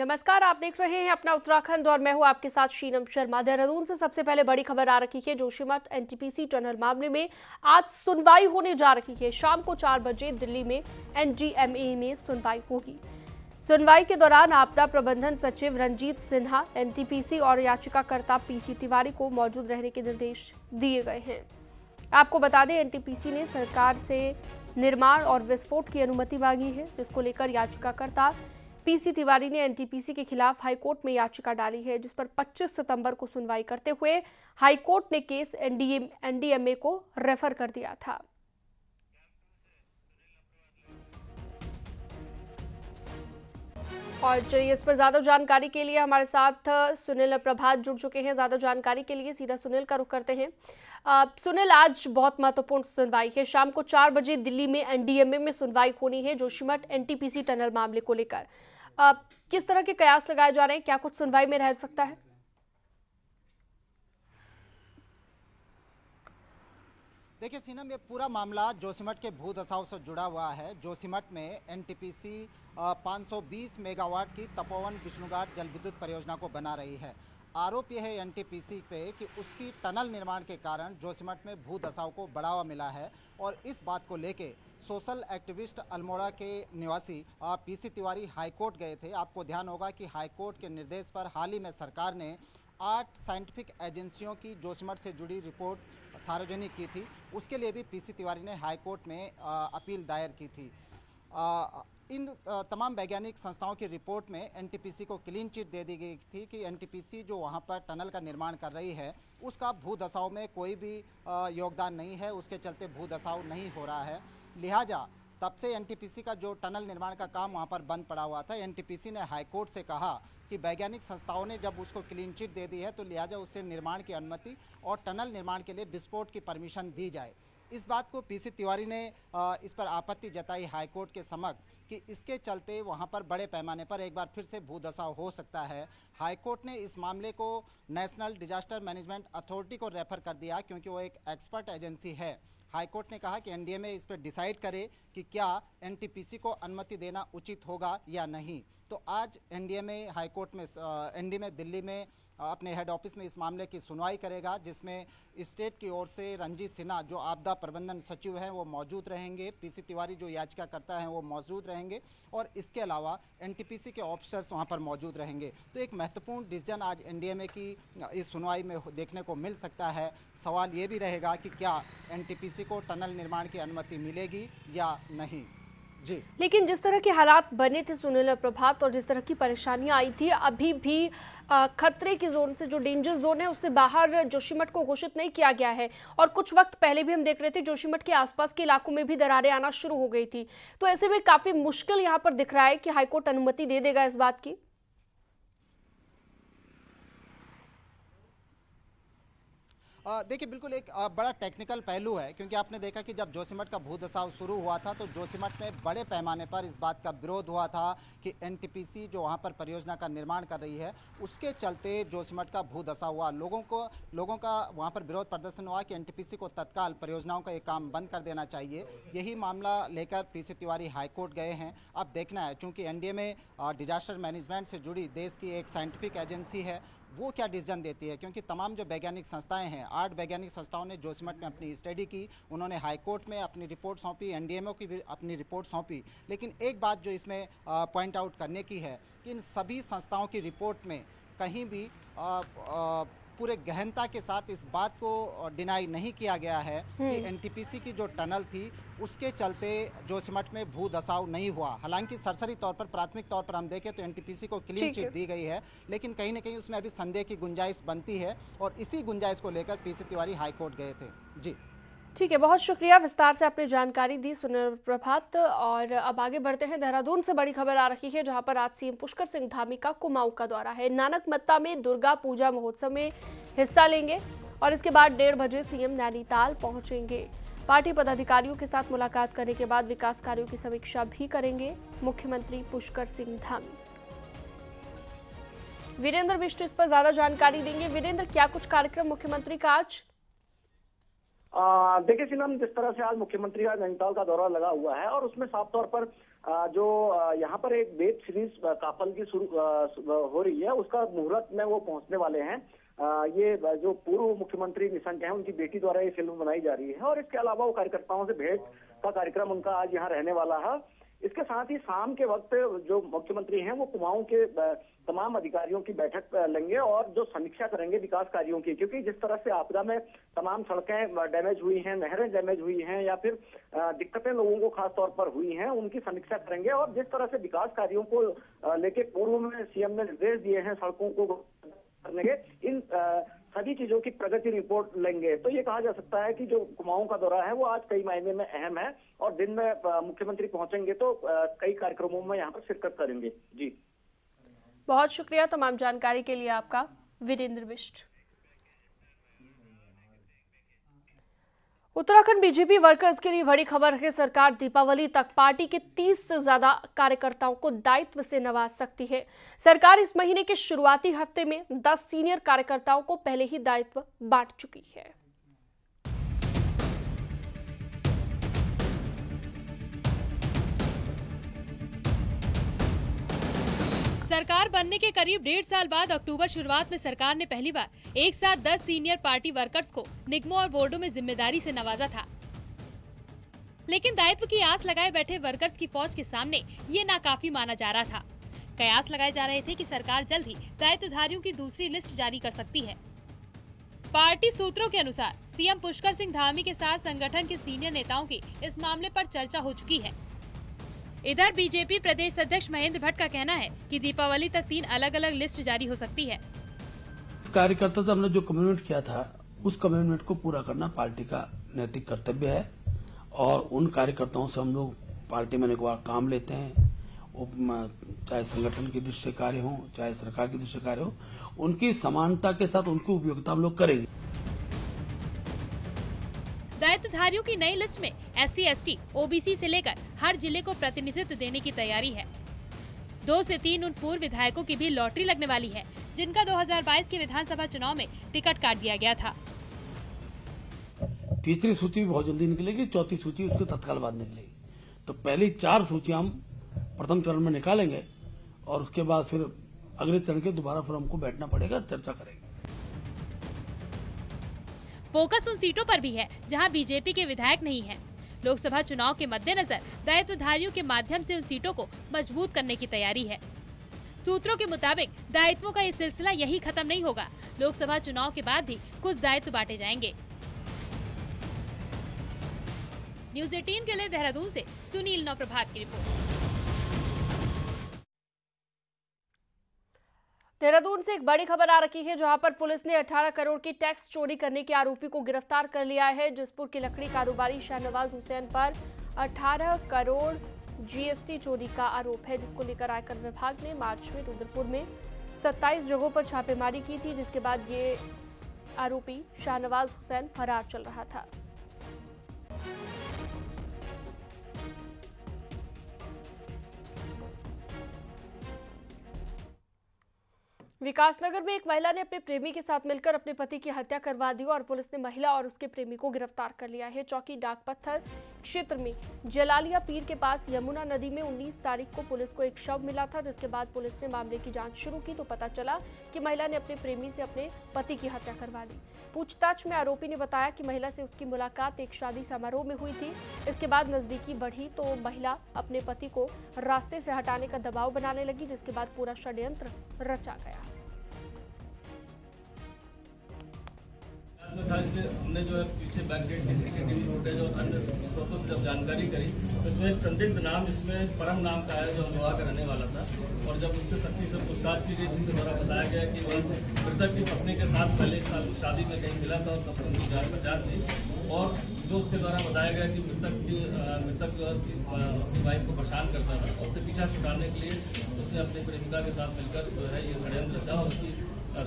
नमस्कार, आप देख रहे हैं अपना उत्तराखंड और मैं हूं आपके साथ शीनम शर्मा। देहरादून से सबसे पहले बड़ी खबर आ रही है। जोशीमठ एनटीपीसी टनल मामले में आज सुनवाई होने जा रही है। शाम को 4 बजे दिल्ली में एनडीएमए में सुनवाई होगी। सुनवाई के दौरान आपदा प्रबंधन सचिव रंजीत सिन्हा, एनटीपीसी और याचिकाकर्ता पीसी तिवारी को मौजूद रहने के निर्देश दिए गए हैं। आपको बता दें, एनटीपीसी ने सरकार से निर्माण और विस्फोट की अनुमति मांगी है, जिसको लेकर याचिकाकर्ता पीसी तिवारी ने एनटीपीसी के खिलाफ हाईकोर्ट में याचिका डाली है, जिस पर 25 सितंबर को सुनवाई करते हुए हाईकोर्ट ने केस एनडीएमए को रेफर कर दिया था। और चलिए, इस पर ज्यादा जानकारी के लिए हमारे साथ सुनील प्रभात जुड़ चुके हैं। ज्यादा जानकारी के लिए सीधा सुनील का रुख करते हैं। सुनील, आज बहुत महत्वपूर्ण सुनवाई है। शाम को 4 बजे दिल्ली में एनडीएमए में सुनवाई होनी है जोशीमठ एनटीपीसी टनल मामले को लेकर। किस तरह के कयास लगाए जा रहे हैं? क्या कुछ सुनवाई में रह सकता है? देखिए सीनम, ये पूरा मामला जोशीमठ के भू धसाव से जुड़ा हुआ है। जोशीमठ में एनटीपीसी 520 मेगावाट की तपोवन विष्णुघाट जल विद्युत परियोजना को बना रही है। आरोप यह है एनटीपीसी पे कि उसकी टनल निर्माण के कारण जोशीमठ में भू धसाव को बढ़ावा मिला है। और इस बात को लेके सोशल एक्टिविस्ट अल्मोड़ा के निवासी पीसी तिवारी हाईकोर्ट गए थे। आपको ध्यान होगा कि हाईकोर्ट के निर्देश पर हाल ही में सरकार ने 8 साइंटिफिक एजेंसियों की जोशीमठ से जुड़ी रिपोर्ट सार्वजनिक की थी। उसके लिए भी पीसी तिवारी ने हाईकोर्ट में अपील दायर की थी। इन तमाम वैज्ञानिक संस्थाओं की रिपोर्ट में एनटीपीसी को क्लीन चिट दे दी गई थी कि एनटीपीसी जो वहां पर टनल का निर्माण कर रही है उसका भू धसाव में कोई भी योगदान नहीं है, उसके चलते भू धसाव नहीं हो रहा है। लिहाजा तब से एनटीपीसी का जो टनल निर्माण का काम वहां पर बंद पड़ा हुआ था। एनटीपीसी ने हाईकोर्ट से कहा कि वैज्ञानिक संस्थाओं ने जब उसको क्लीन चिट दे दी है तो लिहाजा उससे निर्माण की अनुमति और टनल निर्माण के लिए विस्फोट की परमिशन दी जाए। इस बात को पीसी तिवारी ने इस पर आपत्ति जताई हाईकोर्ट के समक्ष कि इसके चलते वहां पर बड़े पैमाने पर एक बार फिर से भू धसाव हो सकता है। हाईकोर्ट ने इस मामले को नेशनल डिजास्टर मैनेजमेंट अथॉरिटी को रेफर कर दिया क्योंकि वो एक एक्सपर्ट एजेंसी है। हाईकोर्ट ने कहा कि एनडीएमए इस पर डिसाइड करे कि क्या एनटीपीसी को अनुमति देना उचित होगा या नहीं। तो आज एनडीएमए हाईकोर्ट में एनडीएमए दिल्ली में अपने हेड ऑफिस में इस मामले की सुनवाई करेगा, जिसमें स्टेट की ओर से रंजीत सिन्हा जो आपदा प्रबंधन सचिव हैं वो मौजूद रहेंगे, पीसी तिवारी जो याचिकाकर्ता हैं वो मौजूद रहेंगे और इसके अलावा एनटीपीसी के ऑफिसर्स वहां पर मौजूद रहेंगे। तो एक महत्वपूर्ण डिसीजन आज एनडीएमए की इस सुनवाई में देखने को मिल सकता है। सवाल ये भी रहेगा कि क्या एनटीपीसी को टनल निर्माण की अनुमति मिलेगी या नहीं। जी, लेकिन जिस तरह के हालात बने थे सुनील प्रभात और जिस तरह की परेशानियां आई थी, अभी भी खतरे की जोन से, जो डेंजर जोन है, उससे बाहर जोशीमठ को घोषित नहीं किया गया है। और कुछ वक्त पहले भी हम देख रहे थे जोशीमठ के आसपास के इलाकों में भी दरारें आना शुरू हो गई थी। तो ऐसे में काफी मुश्किल यहाँ पर दिख रहा है कि हाईकोर्ट अनुमति दे देगा इस बात की। देखिए, बिल्कुल एक बड़ा टेक्निकल पहलू है क्योंकि आपने देखा कि जब जोशीमठ का भू धसाव शुरू हुआ था तो जोशीमठ में बड़े पैमाने पर इस बात का विरोध हुआ था कि एनटीपीसी जो वहां पर परियोजना का निर्माण कर रही है उसके चलते जोशीमठ का भू धसाव हुआ। लोगों का वहां पर विरोध प्रदर्शन हुआ कि एनटीपीसी को तत्काल परियोजनाओं का ये काम बंद कर देना चाहिए। यही मामला लेकर पीसी तिवारी हाईकोर्ट गए हैं। अब देखना है, चूंकि एनडीएमए डिजास्टर मैनेजमेंट से जुड़ी देश की एक साइंटिफिक एजेंसी है, वो क्या डिसीजन देती है। क्योंकि तमाम जो वैज्ञानिक संस्थाएं हैं, 8 वैज्ञानिक संस्थाओं ने जोशीमठ में अपनी स्टडी की, उन्होंने हाईकोर्ट में अपनी रिपोर्ट सौंपी, एनडीएमए की भी अपनी रिपोर्ट सौंपी। लेकिन एक बात जो इसमें पॉइंट आउट करने की है कि इन सभी संस्थाओं की रिपोर्ट में कहीं भी पूरे गहनता के साथ इस बात को डिनाई नहीं किया गया है कि एनटीपीसी की जो टनल थी उसके चलते जोशीमठ में भू धसाव नहीं हुआ। हालांकि सरसरी तौर पर, प्राथमिक तौर पर हम देखें तो एनटीपीसी को क्लीन चिट दी गई है, लेकिन कहीं ना कहीं उसमें अभी संदेह की गुंजाइश बनती है और इसी गुंजाइश को लेकर पीसी तिवारी हाईकोर्ट गए थे। जी, ठीक है, बहुत शुक्रिया, विस्तार से आपने जानकारी दी सुनील प्रभात। और अब आगे बढ़ते हैं। देहरादून से बड़ी खबर आ रही है, जहां पर आज सीएम पुष्कर सिंह धामी का कुमाऊं का दौरा है। नानक मत्ता में दुर्गा पूजा महोत्सव में हिस्सा लेंगे और इसके बाद 1:30 बजे सीएम नैनीताल पहुंचेंगे। पार्टी पदाधिकारियों के साथ मुलाकात करने के बाद विकास कार्यों की समीक्षा भी करेंगे मुख्यमंत्री पुष्कर सिंह धामी। वीरेंद्र बिष्ट इस पर ज्यादा जानकारी देंगे। वीरेंद्र, क्या कुछ कार्यक्रम मुख्यमंत्री का आज? देखिए सीनम, जिस तरह से आज मुख्यमंत्री का नैनीताल का दौरा लगा हुआ है और उसमें साफ तौर पर जो यहाँ पर एक वेब सीरीज काफल की शुरू हो रही है, उसका मुहूर्त में वो पहुंचने वाले हैं। ये जो पूर्व मुख्यमंत्री निशंक हैं, उनकी बेटी द्वारा ये फिल्म बनाई जा रही है और इसके अलावा वो कार्यकर्ताओं से भेंट का कार्यक्रम उनका आज यहाँ रहने वाला है। इसके साथ ही शाम के वक्त जो मुख्यमंत्री हैं वो कुमाऊं के तमाम अधिकारियों की बैठक लेंगे और जो समीक्षा करेंगे विकास कार्यों की, क्योंकि जिस तरह से आपदा में तमाम सड़कें डैमेज हुई हैं, नहरें डैमेज हुई हैं या फिर दिक्कतें लोगों को खास तौर पर हुई हैं, उनकी समीक्षा करेंगे। और जिस तरह से विकास कार्यों को लेके पूर्व में सीएम ने निर्देश दिए हैं सड़कों को करने के, इन सभी चीजों की प्रगति रिपोर्ट लेंगे। तो ये कहा जा सकता है कि जो कुमाऊं का दौरा है वो आज कई मायने में अहम है और दिन में मुख्यमंत्री पहुंचेंगे तो कई कार्यक्रमों में यहाँ पर शिरकत करेंगे। जी, बहुत शुक्रिया तमाम जानकारी के लिए आपका, वीरेंद्र बिष्ट। उत्तराखंड बीजेपी वर्कर्स के लिए बड़ी खबर है। सरकार दीपावली तक पार्टी के 30 से ज्यादा कार्यकर्ताओं को दायित्व से नवाज सकती है। सरकार इस महीने के शुरुआती हफ्ते में 10 सीनियर कार्यकर्ताओं को पहले ही दायित्व बांट चुकी है। सरकार बनने के करीब 1.5 साल बाद अक्टूबर शुरुआत में सरकार ने पहली बार एक साथ 10 सीनियर पार्टी वर्कर्स को निगमों और बोर्डों में जिम्मेदारी से नवाजा था। लेकिन दायित्व की आस लगाए बैठे वर्कर्स की फौज के सामने ये नाकाफी माना जा रहा था। कयास लगाए जा रहे थे कि सरकार जल्द ही दायित्वधारियों की दूसरी लिस्ट जारी कर सकती है। पार्टी सूत्रों के अनुसार सीएम पुष्कर सिंह धामी के साथ संगठन के सीनियर नेताओं की इस मामले पर चर्चा हो चुकी है। इधर बीजेपी प्रदेश अध्यक्ष महेंद्र भट्ट का कहना है कि दीपावली तक 3 अलग अलग लिस्ट जारी हो सकती है। कार्यकर्ता से हमने जो कमिटमेंट किया था उस कमिटमेंट को पूरा करना पार्टी का नैतिक कर्तव्य है और उन कार्यकर्ताओं से हम लोग पार्टी में एक बार काम लेते हैं, चाहे संगठन की दृष्टि से कार्य हो चाहे सरकार की दृष्टि से कार्य हो, उनकी समानता के साथ उनकी उपयोगिता हम लोग करेंगे। दायित्वधारियों की नई लिस्ट में SC, ST, OBC से लेकर हर जिले को प्रतिनिधित्व देने की तैयारी है। 2 से 3 उन पूर्व विधायकों की भी लॉटरी लगने वाली है जिनका 2022 के विधानसभा चुनाव में टिकट काट दिया गया था। तीसरी सूची भी बहुत जल्दी निकलेगी, चौथी सूची उसके तत्काल बाद निकलेगी। तो पहली 4 सूचियां हम प्रथम चरण में निकालेंगे और उसके बाद फिर अगले चरण के दोबारा फिर हमको बैठना पड़ेगा, चर्चा करेंगे। फोकस उन सीटों पर भी है जहां बीजेपी के विधायक नहीं हैं। लोकसभा चुनाव के मद्देनजर दायित्वधारियों के माध्यम से उन सीटों को मजबूत करने की तैयारी है। सूत्रों के मुताबिक दायित्वों का ये सिलसिला यही खत्म नहीं होगा। लोकसभा चुनाव के बाद भी कुछ दायित्व बांटे जाएंगे। न्यूज़ 18 के लिए देहरादून से सुनील नवप्रभात की रिपोर्ट। देहरादून से एक बड़ी खबर आ रही है, जहां पर पुलिस ने 18 करोड़ की टैक्स चोरी करने के आरोपी को गिरफ्तार कर लिया है। जसपुर के लकड़ी कारोबारी शाहनवाज हुसैन पर 18 करोड़ GST चोरी का आरोप है, जिसको लेकर आयकर विभाग ने मार्च में रुद्रपुर में 27 जगहों पर छापेमारी की थी, जिसके बाद ये आरोपी शाहनवाज हुसैन फरार चल रहा था। विकासनगर में एक महिला ने अपने प्रेमी के साथ मिलकर अपने पति की हत्या करवा दी और पुलिस ने महिला और उसके प्रेमी को गिरफ्तार कर लिया है। चौकी डाकपत्थर क्षेत्र में जलालिया पीर के पास यमुना नदी में 19 तारीख को पुलिस को एक शव मिला था, जिसके बाद पुलिस ने मामले की जांच शुरू की तो पता चला कि महिला ने अपने प्रेमी से अपने पति की हत्या करवा दी। पूछताछ में आरोपी ने बताया कि महिला से उसकी मुलाकात एक शादी समारोह में हुई थी। इसके बाद नजदीकी बढ़ी तो महिला अपने पति को रास्ते से हटाने का दबाव बनाने लगी, जिसके बाद पूरा षड्यंत्र रचा गया। था इसलिए हमने जो है पीछे बैकगेट की CCTV फुटेज और अन्य स्रोतों से जब जानकारी करी तो इसमें एक संदिग्ध नाम जिसमें परम नाम का है जो अमरोहा का रहने वाला था और जब उससे सख्ती से पूछताछ की गई तो उसके द्वारा बताया गया कि वह मृतक की पत्नी के साथ पहले एक साल शादी में कहीं मिला था और तब उनकी जान पहचान थी और जो उसके द्वारा बताया गया कि मृतक जो है अपनी वाइफ को परेशान करता था और उससे पीछा छुड़ाने के लिए उसने अपनी प्रेमिका के साथ मिलकर जो है ये षड्यंत्र रचा और उसकी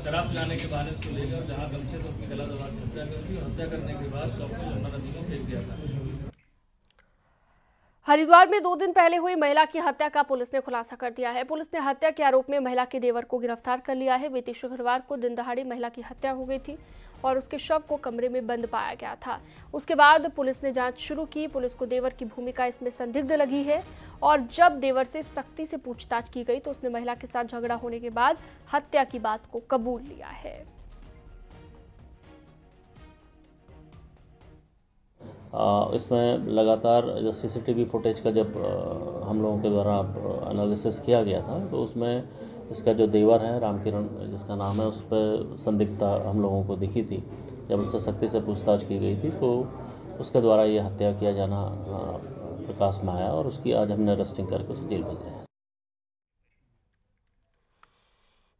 शराब पिलाने के बहाने उसको लेकर जहां गमछे से उसकी गला दबा के हत्या कर दी और हत्या करने के बाद शव को यमुना नदी में फेंक दिया था। हरिद्वार में 2 दिन पहले हुई महिला की हत्या का पुलिस ने खुलासा कर दिया है। पुलिस ने हत्या के आरोप में महिला के देवर को गिरफ्तार कर लिया है। बीते शुक्रवार को दिन दहाड़े महिला की हत्या हो गई थी और उसके शव को कमरे में बंद पाया गया था। उसके बाद पुलिस ने जांच शुरू की। पुलिस को देवर की भूमिका इसमें संदिग्ध लगी है और जब देवर से सख्ती से पूछताछ की गई तो उसने महिला के साथ झगड़ा होने के बाद हत्या की बात को कबूल लिया है। इसमें लगातार जो सीसीटीवी फुटेज का जब हम लोगों के द्वारा एनालिसिस किया गया था तो उसमें इसका जो देवर है रामकिरण जिसका नाम है, उस पर संदिग्धता हम लोगों को दिखी थी। जब उससे सख्ती से पूछताछ की गई थी तो उसके द्वारा ये हत्या किया जाना प्रकाश में आया और उसकी आज हमने अरेस्टिंग करके उसे जेल भेज रहे हैं।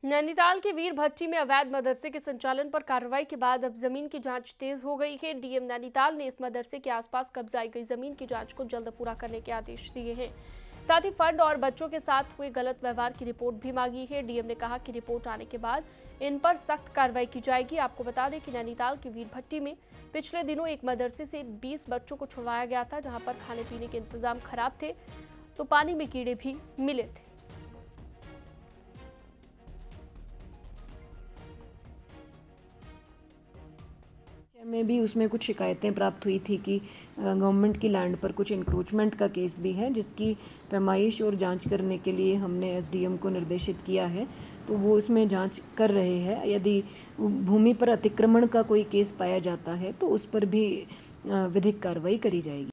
नैनीताल के वीर भट्टी में अवैध मदरसे के संचालन पर कार्रवाई के बाद अब जमीन की जांच तेज हो गई है। डीएम नैनीताल ने इस मदरसे के आसपास कब्जाई गई जमीन की जांच को जल्द पूरा करने के आदेश दिए हैं। साथ ही फंड और बच्चों के साथ हुए गलत व्यवहार की रिपोर्ट भी मांगी है। डीएम ने कहा कि रिपोर्ट आने के बाद इन पर सख्त कार्रवाई की जाएगी। आपको बता दें कि नैनीताल के वीर भट्टी में पिछले दिनों एक मदरसे से 20 बच्चों को छुड़वाया गया था, जहां पर खाने पीने के इंतजाम खराब थे तो पानी में कीड़े भी मिले थे। में भी उसमें कुछ शिकायतें प्राप्त हुई थी कि गवर्नमेंट की लैंड पर कुछ इंक्रोचमेंट का केस भी है, जिसकी पैमाइश और जांच करने के लिए हमने एसडीएम को निर्देशित किया है। तो वो उसमें जांच कर रहे हैं। यदि भूमि पर अतिक्रमण का कोई केस पाया जाता है तो उस पर भी विधिक कार्रवाई करी जाएगी।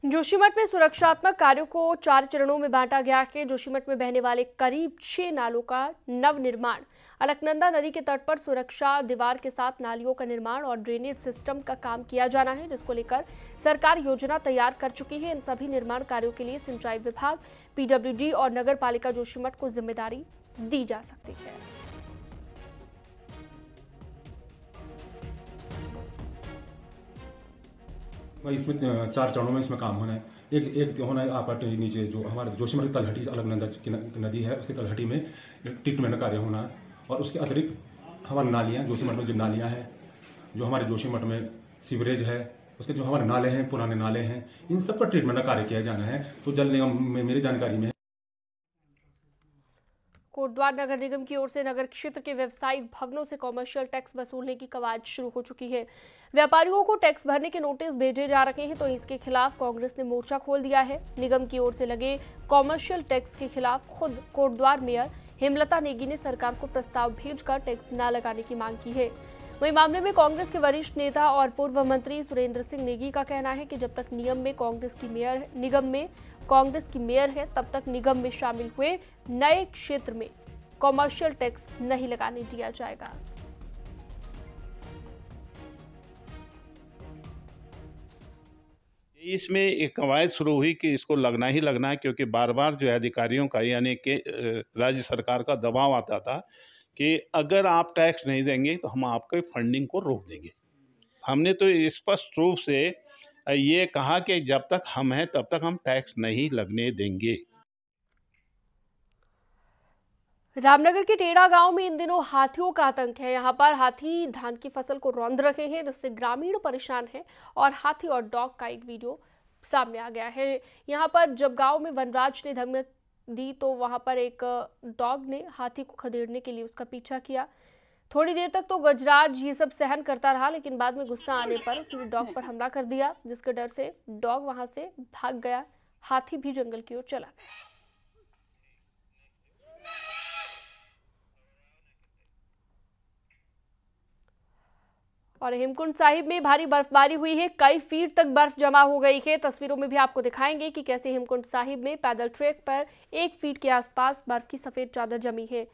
जोशीमठ में सुरक्षात्मक कार्यों को 4 चरणों में बांटा गया है। जोशीमठ में बहने वाले करीब 6 नालों का नवनिर्माण, अलकनंदा नदी के तट पर सुरक्षा दीवार के साथ नालियों का निर्माण और ड्रेनेज सिस्टम का काम किया जाना है, जिसको लेकर सरकार योजना तैयार कर चुकी है। इन सभी निर्माण कार्यों के लिए सिंचाई विभाग, पीडब्ल्यूडी और नगर पालिका जोशीमठ को जिम्मेदारी दी जा सकती है। इसमें 4 चरणों में इसमें काम होना है। एक होना है आपका नीचे जो हमारे जोशीमठ की तलहटी अलकनंदा की नदी है, उसकी तलहटी में ट्रीटमेंट कार्य होना है। और उसके अतिरिक्त हमारी नालियाँ, जोशीमठ में जो नालियाँ हैं, जो हमारे जोशीमठ में सीवरेज है, उसके जो हमारे नाले हैं, पुराने नाले हैं, इन सब का ट्रीटमेंट का कार्य किया जाना है। तो जल निगम में मेरी जानकारी में कोटद्वार नगर निगम की ओर से नगर क्षेत्र के व्यवसायिक भवनों से कॉमर्शियल टैक्स वसूलने की कवायद शुरू हो चुकी है। व्यापारियों को टैक्स भरने के नोटिस भेजे जा रहे हैं, तो इसके खिलाफ कांग्रेस ने मोर्चा खोल दिया है। निगम की ओर से लगे कॉमर्शियल टैक्स के खिलाफ खुद कोटद्वार मेयर हेमलता नेगी ने सरकार को प्रस्ताव भेजकर टैक्स न लगाने की मांग की है। वहीं मामले में कांग्रेस के वरिष्ठ नेता और पूर्व मंत्री सुरेंद्र सिंह नेगी का कहना है कि जब तक निगम में कांग्रेस की मेयर है, तब तक निगम में शामिल हुए नए क्षेत्र में कॉमर्शियल टैक्स नहीं लगाने दिया जाएगा। इसमें एक कवायद शुरू हुई कि इसको लगना ही लगना है, क्योंकि बार बार जो है अधिकारियों का यानी कि राज्य सरकार का दबाव आता था कि अगर आप टैक्स नहीं देंगे तो हम आपके फंडिंग को रोक देंगे। हमने तो स्पष्ट रूप से ये कहा कि जब तक हम हैं तब तक हम टैक्स नहीं लगने देंगे। रामनगर के टेढ़ा गांव में इन दिनों हाथियों का आतंक है। यहां पर हाथी धान की फसल को रौंद रहे हैं, जिससे ग्रामीण परेशान हैं और हाथी और डॉग का एक वीडियो सामने आ गया है। यहां पर जब गांव में वनराज ने धमकी दी तो वहां पर एक डॉग ने हाथी को खदेड़ने के लिए उसका पीछा किया। थोड़ी देर तक तो गजराज ये सब सहन करता रहा, लेकिन बाद में गुस्सा आने पर उसने डॉग पर हमला कर दिया, जिसके डर से डॉग वहां से भाग गया। हाथी भी जंगल की ओर चला गया। और हेमकुंड साहिब में भारी बर्फबारी हुई है, कई फीट तक बर्फ जमा हो गई है। तस्वीरों में भी आपको दिखाएंगे कि कैसे हेमकुंड साहिब में पैदल ट्रैक पर 1 फीट के आसपास बर्फ की सफेद चादर जमी है।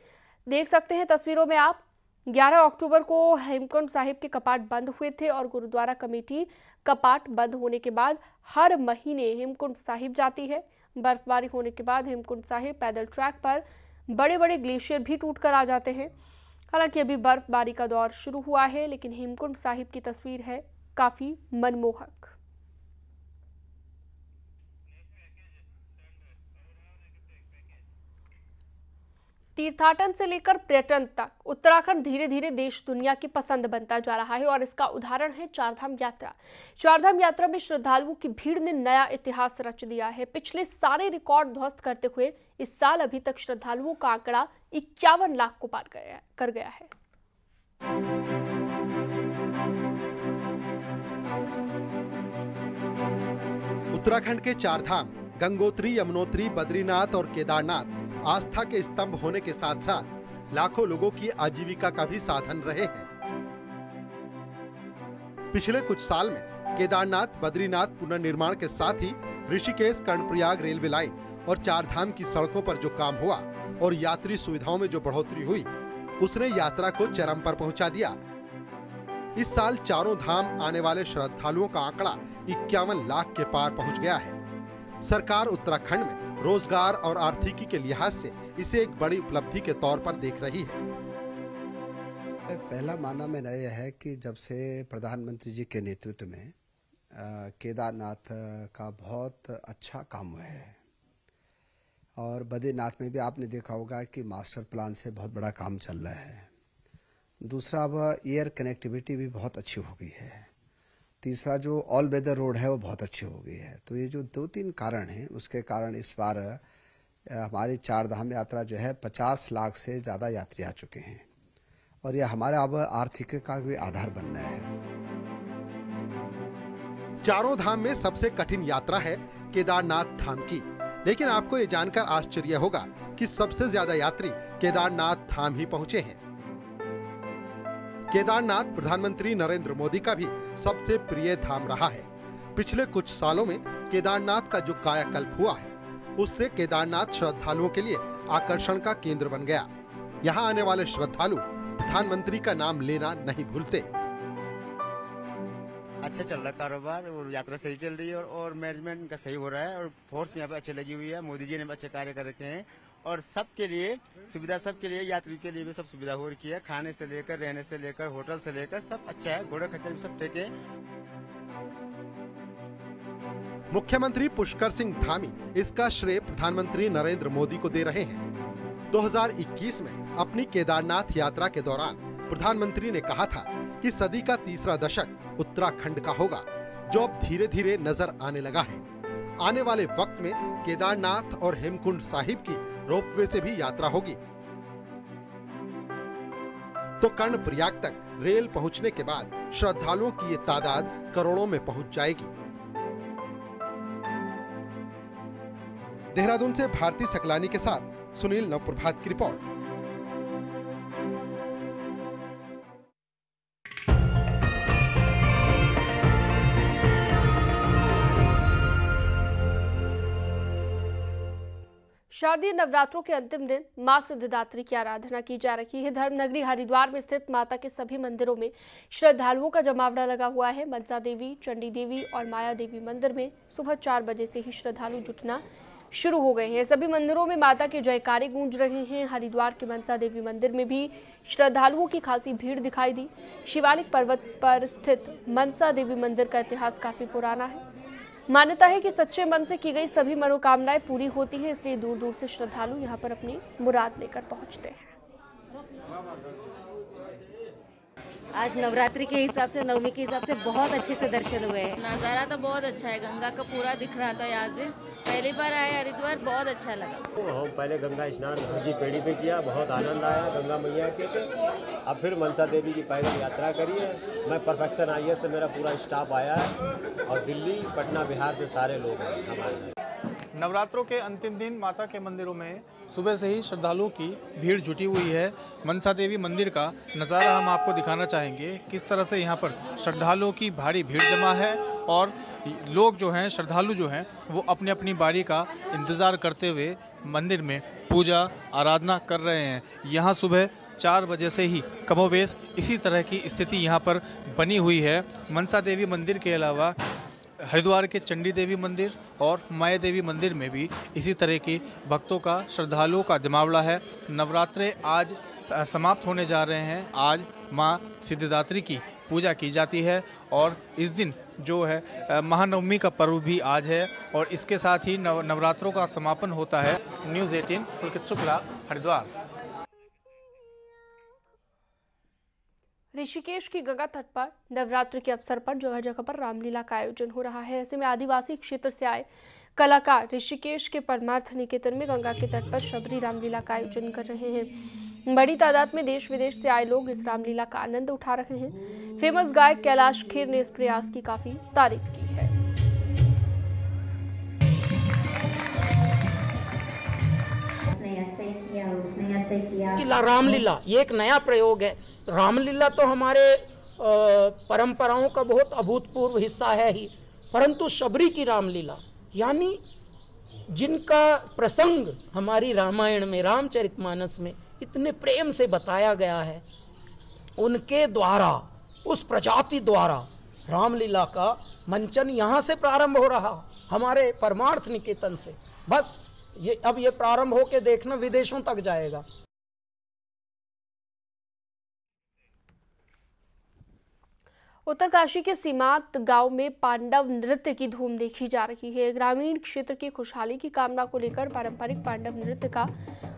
देख सकते हैं तस्वीरों में आप। 11 अक्टूबर को हेमकुंड साहिब के कपाट बंद हुए थे और गुरुद्वारा कमेटी कपाट बंद होने के बाद हर महीने हेमकुंड साहिब जाती है। बर्फबारी होने के बाद हेमकुंड साहिब पैदल ट्रैक पर बड़े बड़े ग्लेशियर भी टूट कर आ जाते हैं। हालांकि अभी बर्फबारी का दौर शुरू हुआ है, लेकिन हेमकुंड साहिब की तस्वीर है काफी मनमोहक। तीर्थाटन से लेकर पर्यटन तक उत्तराखंड धीरे धीरे देश दुनिया की पसंद बनता जा रहा है और इसका उदाहरण है चारधाम यात्रा। चारधाम यात्रा में श्रद्धालुओं की भीड़ ने नया इतिहास रच दिया है। पिछले सारे रिकॉर्ड ध्वस्त करते हुए इस साल अभी तक श्रद्धालुओं का आंकड़ा 51 लाख को पार कर गया है। उत्तराखंड के चारधाम गंगोत्री, यमुनोत्री, बद्रीनाथ और केदारनाथ आस्था के स्तंभ होने के साथ साथ लाखों लोगों की आजीविका का भी साधन रहे हैं। पिछले कुछ साल में केदारनाथ, बद्रीनाथ पुनर्निर्माण के साथ ही ऋषिकेश, कर्णप्रयाग रेलवे लाइन और चारधाम की सड़कों पर जो काम हुआ और यात्री सुविधाओं में जो बढ़ोतरी हुई, उसने यात्रा को चरम पर पहुंचा दिया। इस साल चारों धाम आने वाले श्रद्धालुओं का आंकड़ा 51 लाख के पार पहुंच गया है। सरकार उत्तराखंड में रोजगार और आर्थिकी के लिहाज से इसे एक बड़ी उपलब्धि के तौर पर देख रही है। पहला मानना मेरा यह है कि जब से प्रधानमंत्री जी के नेतृत्व में केदारनाथ का बहुत अच्छा काम हुआ है और बद्रीनाथ में भी आपने देखा होगा कि मास्टर प्लान से बहुत बड़ा काम चल रहा है। दूसरा, अब एयर कनेक्टिविटी भी बहुत अच्छी हो गई है। तीसरा, जो ऑल वेदर रोड है वो बहुत अच्छी हो गई है। तो ये जो 2-3 कारण हैं, उसके कारण इस बार हमारी चारधाम यात्रा जो है 50 लाख से ज़्यादा यात्री आ चुके हैं और यह हमारा अब आर्थिक का भी आधार बनना है। चारों धाम में सबसे कठिन यात्रा है केदारनाथ धाम की, लेकिन आपको ये जानकर आश्चर्य होगा कि सबसे ज्यादा यात्री केदारनाथ धाम ही पहुंचे हैं। केदारनाथ प्रधानमंत्री नरेंद्र मोदी का भी सबसे प्रिय धाम रहा है। पिछले कुछ सालों में केदारनाथ का जो कायाकल्प हुआ है, उससे केदारनाथ श्रद्धालुओं के लिए आकर्षण का केंद्र बन गया। यहाँ आने वाले श्रद्धालु प्रधानमंत्री का नाम लेना नहीं भूलते। अच्छा चल रहा कारोबार और यात्रा सही चल रही है और मैनेजमेंट का सही हो रहा है और फोर्स यहाँ पे अच्छी लगी हुई है। मोदी जी ने अच्छे कार्य कर रखे हैं और सबके लिए सुविधा, सबके लिए यात्री के लिए भी सब सुविधा हो रखी है। खाने से लेकर, रहने से लेकर, होटल से लेकर सब अच्छा है। घोड़े खच्चर भी सब ठीक है। मुख्यमंत्री पुष्कर सिंह धामी इसका श्रेय प्रधानमंत्री नरेंद्र मोदी को दे रहे हैं। 2021 में अपनी केदारनाथ यात्रा के दौरान प्रधानमंत्री ने कहा था कि सदी का तीसरा दशक उत्तराखंड का होगा, जो अब धीरे धीरे नजर आने लगा है। आने वाले वक्त में केदारनाथ और हेमकुंड साहिब की रोपवे से भी यात्रा होगी, तो कर्णप्रयाग तक रेल पहुंचने के बाद श्रद्धालुओं की ये तादाद करोड़ों में पहुंच जाएगी। देहरादून से भारती सकलानी के साथ सुनील नवप्रभात की रिपोर्ट। शारदीय नवरात्रों के अंतिम दिन मां सिद्धिदात्री की आराधना की जा रही है। धर्मनगरी हरिद्वार में स्थित माता के सभी मंदिरों में श्रद्धालुओं का जमावड़ा लगा हुआ है। मनसा देवी, चंडी देवी और माया देवी मंदिर में सुबह 4 बजे से ही श्रद्धालु जुटना शुरू हो गए हैं। सभी मंदिरों में माता के जयकारे गूंज रहे हैं। हरिद्वार के मनसा देवी मंदिर में भी श्रद्धालुओं की खासी भीड़ दिखाई दी। शिवालिक पर्वत पर स्थित मनसा देवी मंदिर का इतिहास काफी पुराना है। मान्यता है कि सच्चे मन से की गई सभी मनोकामनाएं पूरी होती हैं, इसलिए दूर दूर से श्रद्धालु यहां पर अपनी मुराद लेकर पहुंचते हैं। आज नवरात्रि के हिसाब से, नवमी के हिसाब से बहुत अच्छे से दर्शन हुए हैं। नज़ारा तो बहुत अच्छा है, गंगा का पूरा दिख रहा था यहाँ से। पहली बार आए हरिद्वार, बहुत अच्छा लगा। हम पहले गंगा स्नान जी पेड़ी पे किया, बहुत आनंद आया गंगा मैया के। अब फिर मनसा देवी की पैदल यात्रा करी है। मैं परफेक्शन आईएएस से मेरा पूरा स्टाफ आया है और दिल्ली, पटना, बिहार से सारे लोग हैं हमारे। नवरात्रों के अंतिम दिन माता के मंदिरों में सुबह से ही श्रद्धालुओं की भीड़ जुटी हुई है। मनसा देवी मंदिर का नज़ारा हम आपको दिखाना चाहेंगे, किस तरह से यहाँ पर श्रद्धालुओं की भारी भीड़ जमा है और लोग जो हैं, श्रद्धालु जो हैं, वो अपनी अपनी बारी का इंतज़ार करते हुए मंदिर में पूजा आराधना कर रहे हैं। यहाँ सुबह 4 बजे से ही कमोवेश इसी तरह की स्थिति यहाँ पर बनी हुई है। मनसा देवी मंदिर के अलावा हरिद्वार के चंडी देवी मंदिर और माया देवी मंदिर में भी इसी तरह की भक्तों का, श्रद्धालुओं का जमावड़ा है। नवरात्रे आज समाप्त होने जा रहे हैं। आज मां सिद्धिदात्री की पूजा की जाती है और इस दिन जो है महानवमी का पर्व भी आज है और इसके साथ ही नवरात्रों का समापन होता है। न्यूज़ 18 पुलकित शुक्ला, हरिद्वार। ऋषिकेश की गंगा तट पर नवरात्र के अवसर पर जगह जगह पर रामलीला का आयोजन हो रहा है। ऐसे में आदिवासी क्षेत्र से आए कलाकार ऋषिकेश के परमार्थ निकेतन में गंगा के तट पर शबरी रामलीला का आयोजन कर रहे हैं। बड़ी तादाद में देश विदेश से आए लोग इस रामलीला का आनंद उठा रहे हैं। फेमस गायक कैलाश खेर ने इस प्रयास की काफी तारीफ की है। रामलीला ये एक नया प्रयोग है। रामलीला तो हमारे परंपराओं का बहुत अभूतपूर्व हिस्सा है ही, परंतु शबरी की रामलीला यानी जिनका प्रसंग हमारी रामायण में, रामचरितमानस में इतने प्रेम से बताया गया है, उनके द्वारा, उस प्रजाति द्वारा रामलीला का मंचन यहाँ से प्रारंभ हो रहा, हमारे परमार्थ निकेतन से। बस अब ये प्रारंभ होके देखना विदेशों तक जाएगा। उत्तरकाशी के सीमांत गांव में पांडव नृत्य की धूम देखी जा रही है। ग्रामीण क्षेत्र की खुशहाली की कामना को लेकर पारंपरिक पांडव नृत्य का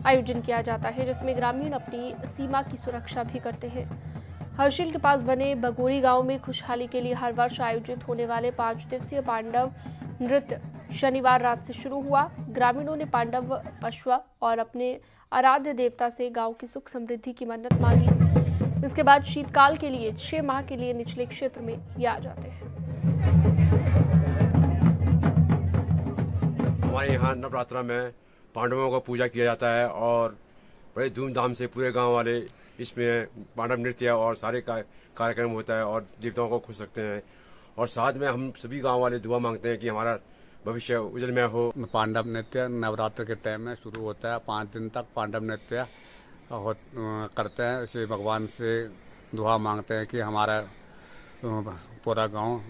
आयोजन किया जाता है, जिसमें ग्रामीण अपनी सीमा की सुरक्षा भी करते हैं। हर्षिल के पास बने बगोरी गांव में खुशहाली के लिए हर वर्ष आयोजित होने वाले 5 दिवसीय पांडव नृत्य शनिवार रात से शुरू हुआ। ग्रामीणों ने पांडव पशुआ और अपने आराध्य देवता से गांव की सुख समृद्धि की मन्नत मांगी। इसके बाद शीतकाल के लिए 6 माह के लिए निचले क्षेत्र में ये आ जाते हैं। हमारे यहाँ नवरात्रा में पांडवों का पूजा किया जाता है और बड़े धूमधाम से पूरे गांव वाले इसमें पांडव नृत्य और सारे कार्यक्रम होता है और देवताओं को खुश रखते हैं। और साथ में हम सभी गांव वाले दुआ मांगते हैं कि हमारा भविष्य उज्जवलमय हो। पांडव नृत्य नवरात्र के टाइम में शुरू होता है। 5 दिन तक पांडव नृत्य करते हैं। इसे भगवान से दुआ मांगते हैं कि हमारा पूरा गांव।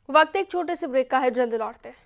वक्त एक छोटे से ब्रेक का है, जल्द लौटते हैं।